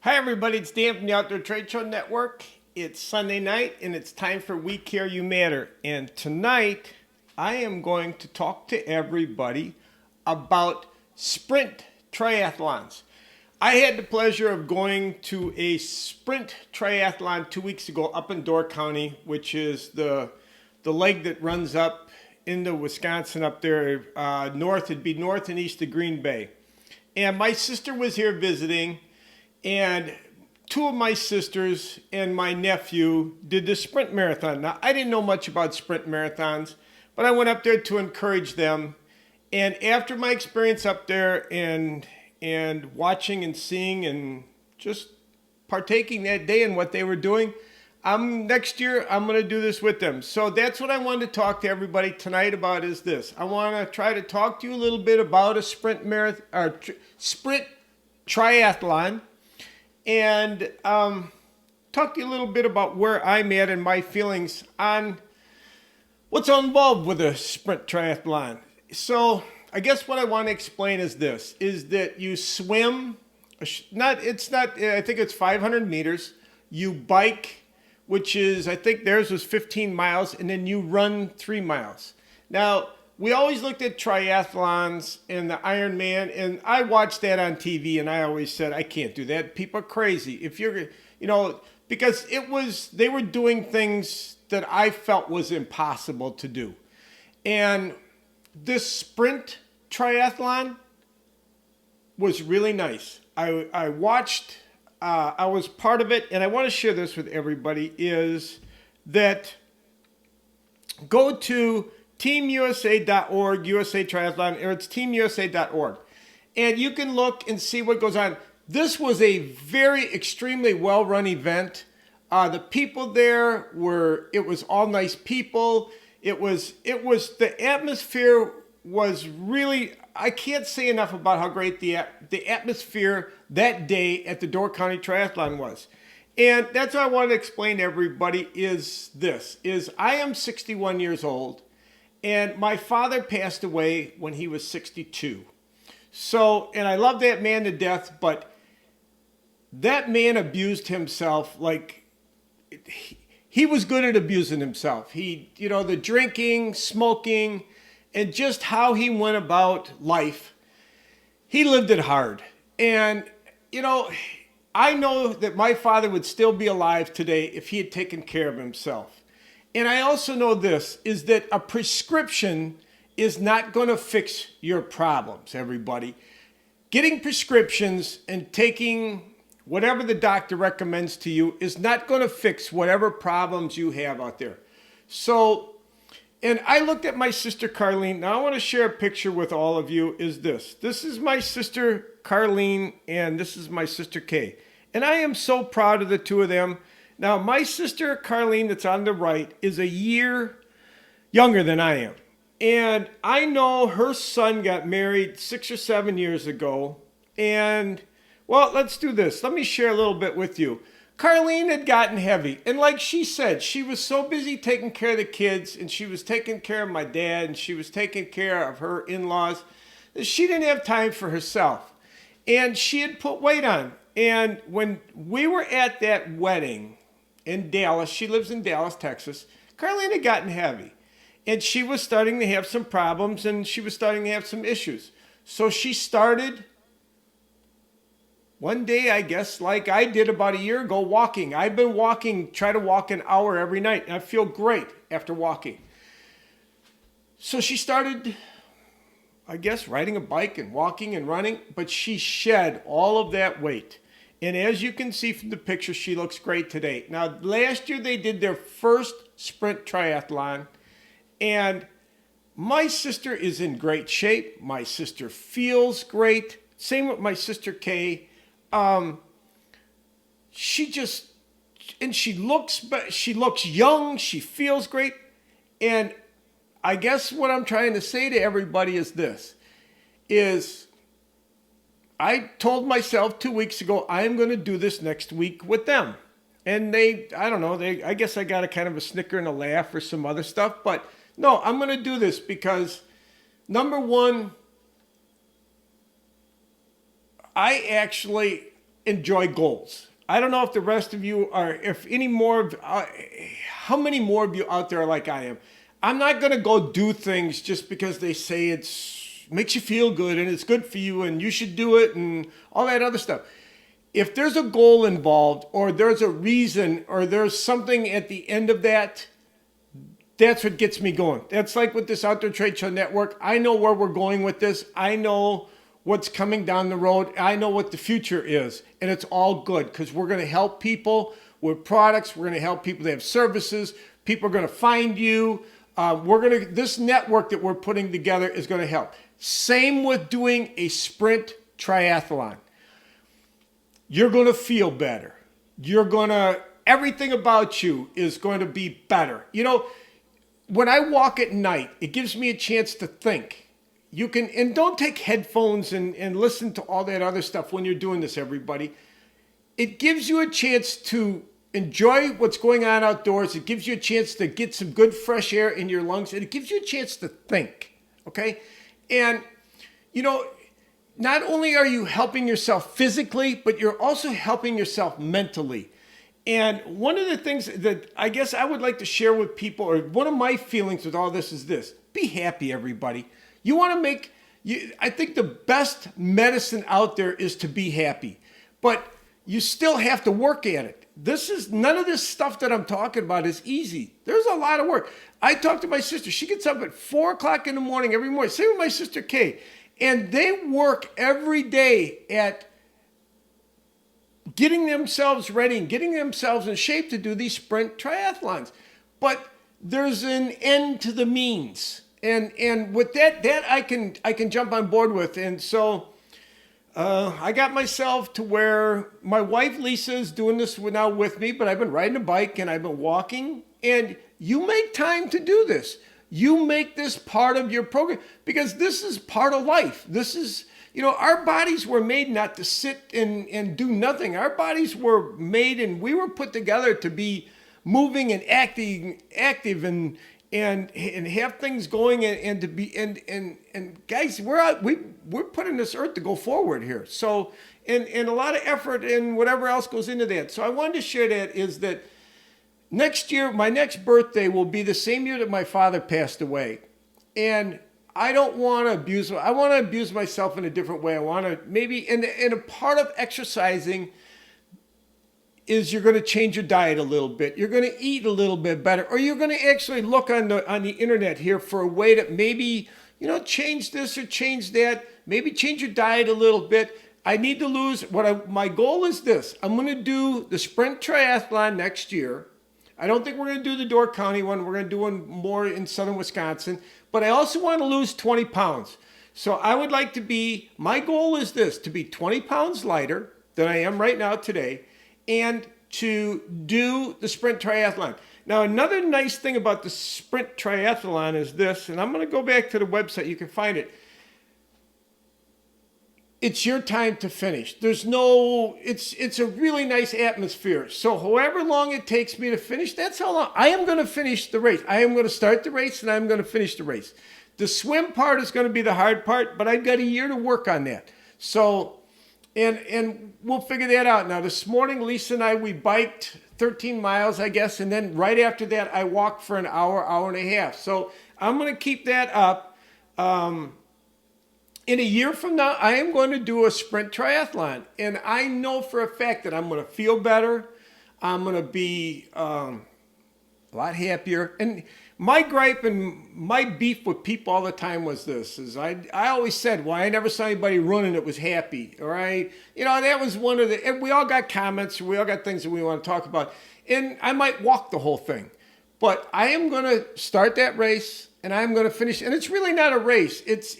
Hi everybody, it's Dan from the Outdoor Trade Show Network. It's Sunday night and it's time for We Care You Matter. And tonight I am going to talk to everybody about sprint triathlons. I had the pleasure of going to a sprint triathlon 2 weeks ago up in Door County, which is the leg that runs up into Wisconsin up there north. It'd be north and east of Green Bay. And my sister was here visiting, and two of my sisters and my nephew did the sprint marathon. Now, I didn't know much about sprint marathons, but I went up there to encourage them. And after my experience up there and watching and seeing and just partaking that day in what they were doing, next year I'm going to do this with them. So that's what I wanted to talk to everybody tonight about is this. I want to try to talk to you a little bit about a sprint marathon or sprint triathlon, and talk to you a little bit about where I'm at and my feelings on what's involved with a sprint triathlon. So I guess what I want to explain is this, is that you swim, I think it's 500 meters, you bike, which is, I think theirs was 15 miles, and then you run 3 miles. Now, we always looked at triathlons and the Ironman, and I watched that on TV, and I always said, I can't do that. People are crazy. If you're, because they were doing things that I felt was impossible to do. And this sprint triathlon was really nice. I watched, I was part of it, and I want to share this with everybody, is that go to teamusa.org, USA Triathlon, or it's teamusa.org. And you can look and see what goes on. This was a very extremely well-run event. The people there it was all nice people. The atmosphere was really, I can't say enough about how great the atmosphere that day at the Door County Triathlon was. And that's what I want to explain to everybody is this, is I am 61 years old, and my father passed away when he was 62. So, and I love that man to death, but that man abused himself like he was good at abusing himself. The drinking, smoking, and just how he went about life. He lived it hard. And, I know that my father would still be alive today if he had taken care of himself. And I also know this, is that a prescription is not going to fix your problems, everybody. Getting prescriptions and taking whatever the doctor recommends to you is not going to fix whatever problems you have out there. So, and I looked at my sister Carlene. Now I want to share a picture with all of you is this. This is my sister Carlene, and this is my sister Kay. And I am so proud of the two of them. Now, my sister Carlene that's on the right is a year younger than I am. And I know her son got married 6 or 7 years ago. And, well, let's do this. Let me share a little bit with you. Carlene had gotten heavy. And like she said, she was so busy taking care of the kids, and she was taking care of my dad, and she was taking care of her in-laws, that she didn't have time for herself. And she had put weight on. And when we were at that wedding in Dallas, she lives in Dallas, Texas, Carlene had gotten heavy. And she was starting to have some problems, and she was starting to have some issues. So she started one day, I guess, like I did about a year ago, walking. I've been walking, try to walk an hour every night, and I feel great after walking. So she started, I guess, riding a bike and walking and running, but she shed all of that weight. And as you can see from the picture, she looks great today. Now, last year they did their first sprint triathlon, and my sister is in great shape. My sister feels great. Same with my sister Kay. She looks young. She feels great. And I guess what I'm trying to say to everybody is this, is I told myself 2 weeks ago, I am going to do this next week with them. And I guess I got a kind of a snicker and a laugh or some other stuff, but no, I'm going to do this because number one, enjoy goals. I don't know if the rest of you are, if any more, how many more of you out there are like I am. I'm not going to go do things just because they say it's makes you feel good and it's good for you and you should do it and all that other stuff. If there's a goal involved or there's a reason or there's something at the end of that, that's what gets me going. That's like with this Outdoor Trade Show Network. I know where we're going with this. I know what's coming down the road. I know what the future is. And it's all good because we're going to help people with products. We're going to help people that have services. People are going to find you. This network that we're putting together is going to help. Same with doing a sprint triathlon. You're going to feel better. Everything about you is going to be better. You know, when I walk at night, it gives me a chance to think. And don't take headphones and listen to all that other stuff when you're doing this, everybody. It gives you a chance to enjoy what's going on outdoors. It gives you a chance to get some good fresh air in your lungs, and it gives you a chance to think, okay? And, you know, not only are you helping yourself physically, but you're also helping yourself mentally. And one of the things that I guess I would like to share with people, or one of my feelings with all this is this: be happy, everybody. You want to I think the best medicine out there is to be happy, but you still have to work at it. None of this stuff that I'm talking about is easy. There's a lot of work. I talk to my sister. She gets up at 4 o'clock in the morning every morning. Same with my sister Kay. And they work every day at getting themselves ready and getting themselves in shape to do these sprint triathlons. But there's an end to the means. And with that I can jump on board with. And so I got myself to where my wife Lisa is doing this now with me, but I've been riding a bike and I've been walking. And you make time to do this. You make this part of your program because this is part of life. This is, you know, our bodies were made not to sit and do nothing. Our bodies were made and we were put together to be moving and active and have things going and to be and guys, we're put on this earth to go forward here. So and a lot of effort and whatever else goes into that. So I wanted to share that is that next year, my next birthday will be the same year that my father passed away. And I don't want to abuse, I want to abuse myself in a different way. I want to maybe, and a part of exercising is you're going to change your diet a little bit. You're going to eat a little bit better, or you're going to actually look on the internet here for a way to maybe, you know, change this or change that, maybe change your diet a little bit. I need to lose, my goal is this. I'm going to do the sprint triathlon next year. I don't think we're going to do the Door County one. We're going to do one more in southern Wisconsin. But I also want to lose 20 pounds. So I would like to be, my goal is this, to be 20 pounds lighter than I am right now today and to do the sprint triathlon. Now, another nice thing about the sprint triathlon is this, and I'm going to go back to the website. You can find it. It's your time to finish. It's a really nice atmosphere. So however long it takes me to finish, that's how long. I am going to finish the race. I am going to start the race and I'm going to finish the race. The swim part is going to be the hard part, but I've got a year to work on that. So, and we'll figure that out. Now, this morning, Lisa and I, we biked 13 miles, I guess. And then right after that, I walked for an hour and a half. So I'm going to keep that up. In a year from now, I am going to do a sprint triathlon. And I know for a fact that I'm going to feel better. I'm going to be a lot happier. And my gripe and my beef with people all the time was this. I always said, well, I never saw anybody running that was happy. All right. You know, that was one of the, and we all got comments. We all got things that we want to talk about. And I might walk the whole thing. But I am going to start that race and I'm going to finish. And it's really not a race. It's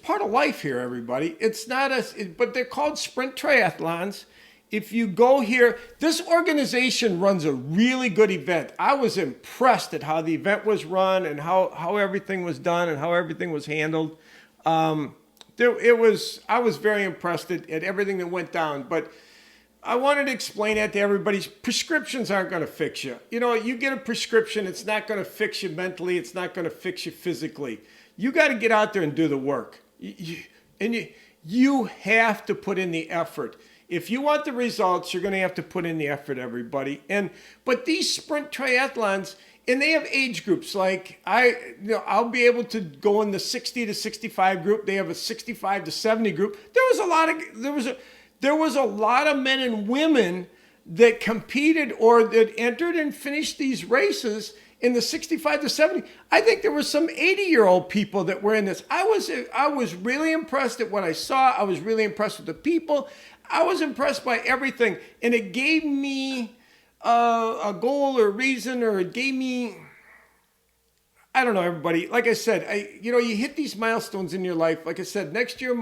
part of life here, everybody. It's not but they're called sprint triathlons. If you go here, this organization runs a really good event. I was impressed at how the event was run and how everything was done and how everything was handled. I was very impressed at everything that went down. But I wanted to explain that to everybody. Prescriptions aren't going to fix you. You know, you get a prescription, it's not going to fix you mentally. It's not going to fix you physically. You got to get out there and do the work. You have to put in the effort. If you want the results, you're going to have to put in the effort, everybody. But these sprint triathlons, and they have age groups. Like I'll be able to go in the 60 to 65 group. They have a 65 to 70 group. There was a lot of men and women that competed or that entered and finished these races in the 65 to 70. I think there were some 80-year-old people that were in this. I was really impressed at what I saw. I was really impressed with the people. I was impressed by everything. And it gave me a goal or a reason, or it gave me, I don't know, everybody. Like I said, you hit these milestones in your life. Like I said, next year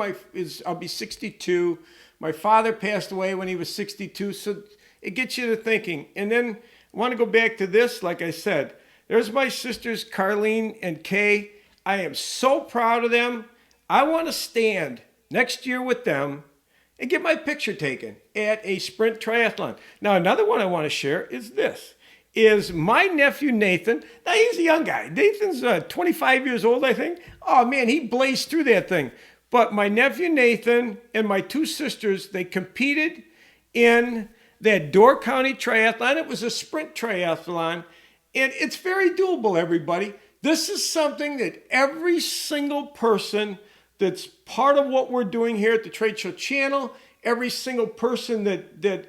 I'll be 62. My father passed away when he was 62. So it gets you to thinking. And then I want to go back to this. Like I said, there's my sisters, Carlene and Kay. I am so proud of them. I want to stand next year with them and get my picture taken at a sprint triathlon. Now, another one I want to share is this. Is my nephew Nathan. Now, he's a young guy. Nathan's 25 years old, I think. Oh, man, he blazed through that thing. But my nephew Nathan and my two sisters, they competed in that Door County Triathlon. It was a sprint triathlon. And it's very doable, everybody. This is something that every single person that's part of what we're doing here at the Trade Show channel, every single person that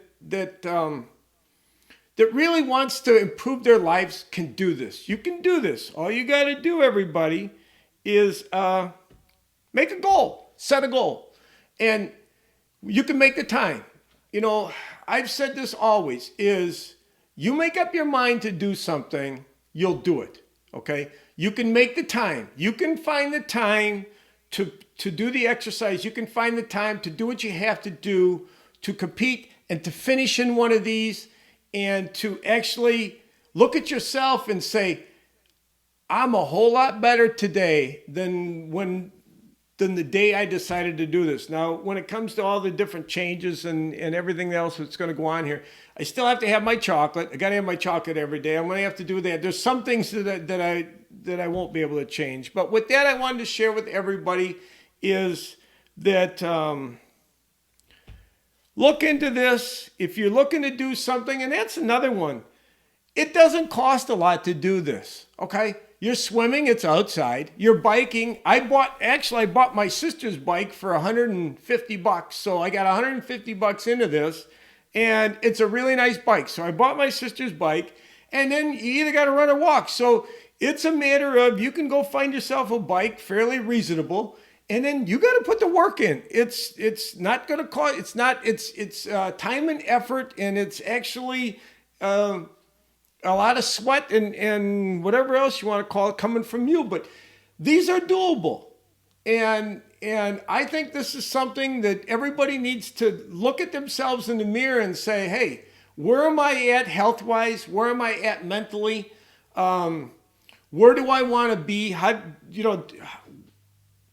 really wants to improve their lives can do this. You can do this. All you got to do, everybody, is make a goal, set a goal, and you can make the time. I've said this always, is you make up your mind to do something, you'll do it, okay? You can make the time. You can find the time to do the exercise. You can find the time to do what you have to do to compete and to finish in one of these, and to actually look at yourself and say, I'm a whole lot better today than the day I decided to do this. Now, when it comes to all the different changes and everything else that's going to go on here, I still have to have my chocolate. I got to have my chocolate every day. I'm going to have to do that. There's some things that I won't be able to change. But with that, I wanted to share with everybody is that look into this. If you're looking to do something, and that's another one, it doesn't cost a lot to do this, okay? You're swimming, it's outside. You're biking. I bought my sister's bike for $150. So I got $150 into this, and it's a really nice bike. So I bought my sister's bike, and then you either got to run or walk. So it's a matter of, you can go find yourself a bike fairly reasonable, and then you got to put the work in. It's not going to cost. It's time and effort, and it's actually a lot of sweat and whatever else you want to call it coming from you. But these are doable. And I think this is something that everybody needs to look at themselves in the mirror and say, hey, where am I at health-wise? Where am I at mentally? Where do I want to be?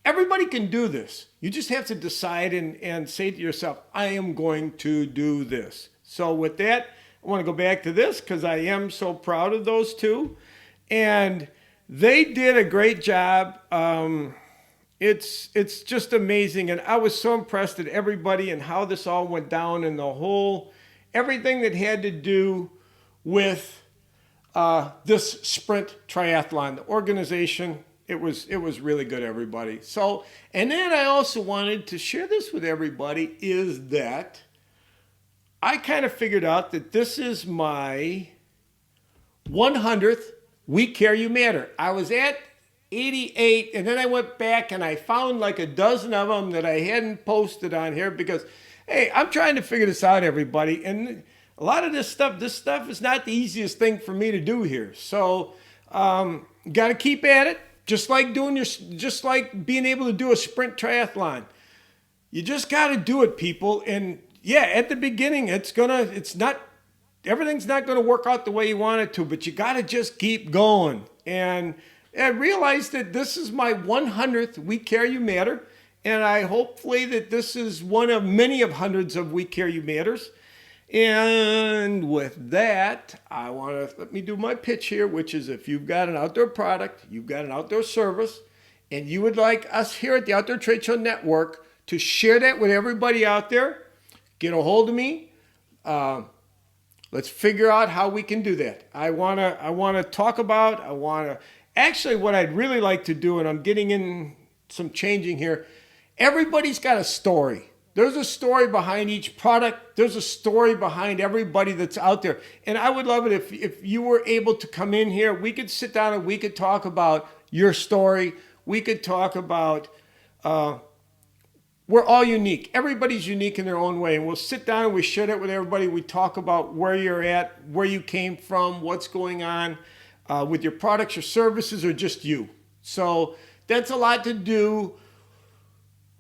Everybody can do this. You just have to decide and say to yourself, I am going to do this. So with that, I want to go back to this because I am so proud of those two. And they did a great job. It's just amazing. And I was so impressed at everybody and how this all went down, and everything that had to do with this sprint triathlon. The organization, it was really good, everybody. So, and then I also wanted to share this with everybody is that I kind of figured out that this is my 100th We Care You Matter. I was at 88, and then I went back and I found like a dozen of them that I hadn't posted on here because, hey, I'm trying to figure this out, everybody. And a lot of this stuff is not the easiest thing for me to do here. So, got to keep at it. Just like being able to do a sprint triathlon. You just got to do it, people. And yeah, at the beginning, everything's not going to work out the way you want it to, but you got to just keep going. And I realized that this is my 100th We Care You Matter. And I hopefully that this is one of many of hundreds of We Care You Matters. And with that, let me do my pitch here, which is if you've got an outdoor product, you've got an outdoor service, and you would like us here at the Outdoor Trade Show Network to share that with everybody out there. Get a hold of me. Let's figure out how we can do that. I wanna talk about. Actually, what I'd really like to do, and I'm getting in some changing here. Everybody's got a story. There's a story behind each product. There's a story behind everybody that's out there. And I would love it if you were able to come in here. We could sit down and we could talk about your story. We could talk about, we're all unique. Everybody's unique in their own way. And we'll sit down and we share that with everybody. We talk about where you're at, where you came from, what's going on with your products, your services, or just you. So that's a lot to do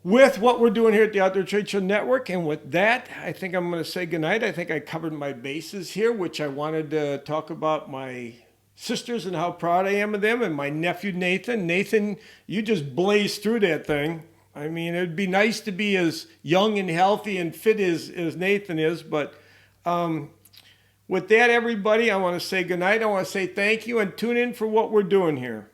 with what we're doing here at the Outdoor Trade Show Network. And with that, I think I'm going to say goodnight. I think I covered my bases here, which I wanted to talk about my sisters and how proud I am of them, and my nephew, Nathan. Nathan, you just blazed through that thing. I mean, it'd be nice to be as young and healthy and fit as Nathan is. But with that, everybody, I want to say goodnight. I want to say thank you and tune in for what we're doing here.